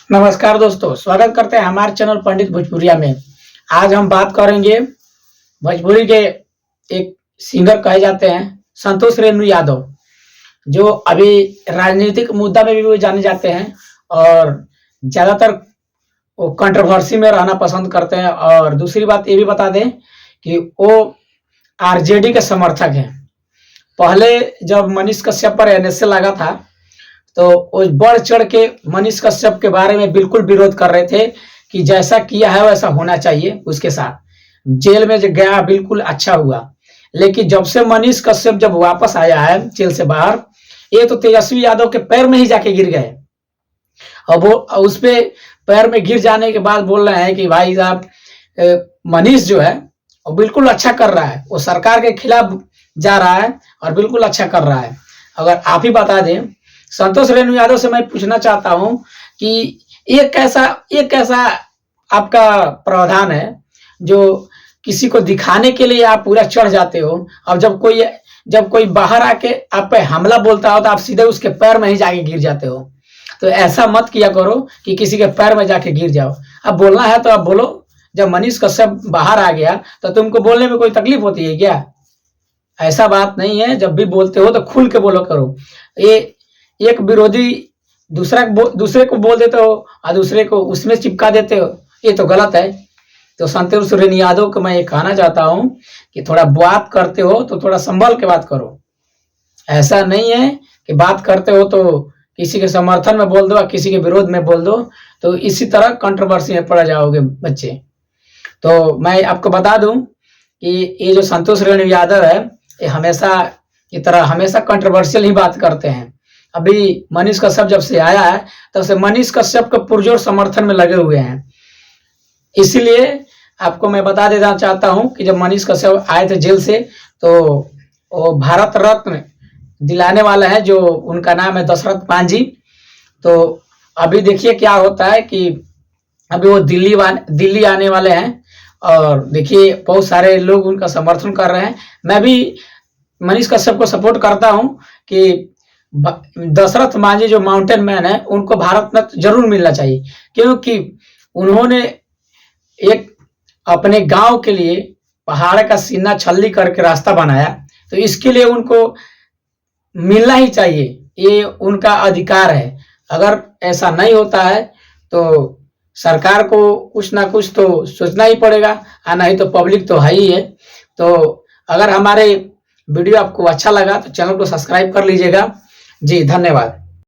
नमस्कार दोस्तों, स्वागत करते हैं हमारे चैनल पंडित भोजपुरिया में। आज हम बात करेंगे भोजपुरी के एक सिंगर कहे जाते हैं संतोष रेणु यादव, जो अभी राजनीतिक मुद्दा में भी वो जाने जाते हैं और ज़्यादातर वो कंट्रोवर्सी में रहना पसंद करते हैं। और दूसरी बात ये भी बता दें कि वो आरजेडी के समर्थक हैं। पहले जब मनीष कश्यप पर एनएसए लगा था तो वो बढ़ चढ़ के मनीष कश्यप के बारे में बिल्कुल विरोध कर रहे थे कि जैसा किया है वैसा होना चाहिए उसके साथ। जेल में जो गया बिल्कुल अच्छा हुआ, लेकिन जब से मनीष कश्यप जब वापस आया है जेल से बाहर, ये तो तेजस्वी यादव के पैर में ही जाके गिर गए। और वो उस पे पैर में गिर जाने के बाद बोल रहे हैं कि भाई साहब मनीष जो है वो बिल्कुल अच्छा कर रहा है, वो सरकार के खिलाफ जा रहा है और बिल्कुल अच्छा कर रहा है। अगर आप ही बता दें, संतोष रेणु यादव से मैं पूछना चाहता हूं कि ये कैसा आपका प्रावधान है जो किसी को दिखाने के लिए आप पूरा चढ़ जाते हो, और जब कोई बाहर आके आप पे हमला बोलता हो तो आप सीधे उसके पैर में ही जाके गिर जाते हो। तो ऐसा मत किया करो कि किसी के पैर में जाके गिर जाओ। अब बोलना है तो आप बोलो। जब मनीष कश्यप बाहर आ गया तो तुमको बोलने में कोई तकलीफ होती है क्या? ऐसा बात नहीं है। जब भी बोलते हो तो खुल के बोलो करो। ये एक विरोधी दूसरे को बोल देते हो और दूसरे को उसमें चिपका देते हो, ये तो गलत है। तो संतोष रेणु यादव को मैं ये कहना चाहता हूं कि थोड़ा बात करते हो तो थोड़ा संभल के बात करो। ऐसा नहीं है कि बात करते हो तो किसी के समर्थन में बोल दो और किसी के विरोध में बोल दो, तो इसी तरह कंट्रोवर्सी में पड़ जाओगे बच्चे। तो मैं आपको बता दूं कि ये जो संतोष रेणु यादव है, ये हमेशा की तरह हमेशा कंट्रोवर्शियल ही बात करते हैं। अभी मनीष कश्यप जब से आया है तब से मनीष कश्यप के पुरजोर समर्थन में लगे हुए हैं। इसीलिए आपको मैं बता देना चाहता हूं कि जब मनीष कश्यप आए थे जेल से तो वो भारत रत्न दिलाने वाला है, जो उनका नाम है दशरथ मांझी। तो अभी देखिए क्या होता है कि अभी वो दिल्ली आने वाले हैं और देखिए बहुत सारे लोग उनका समर्थन कर रहे हैं। मैं भी मनीष कश्यप को सपोर्ट करता हूं कि दशरथ मांझी जो माउंटेन मैन है उनको भारत रत्न जरूर मिलना चाहिए, क्योंकि उन्होंने एक अपने गांव के लिए पहाड़ का सीना छल्ली करके रास्ता बनाया, तो इसके लिए उनको मिलना ही चाहिए। ये उनका अधिकार है। अगर ऐसा नहीं होता है तो सरकार को कुछ ना कुछ तो सोचना ही पड़ेगा, और नहीं तो पब्लिक तो है ही है। तो अगर हमारे वीडियो आपको अच्छा लगा तो चैनल को सब्सक्राइब कर लीजिएगा। जी धन्यवाद।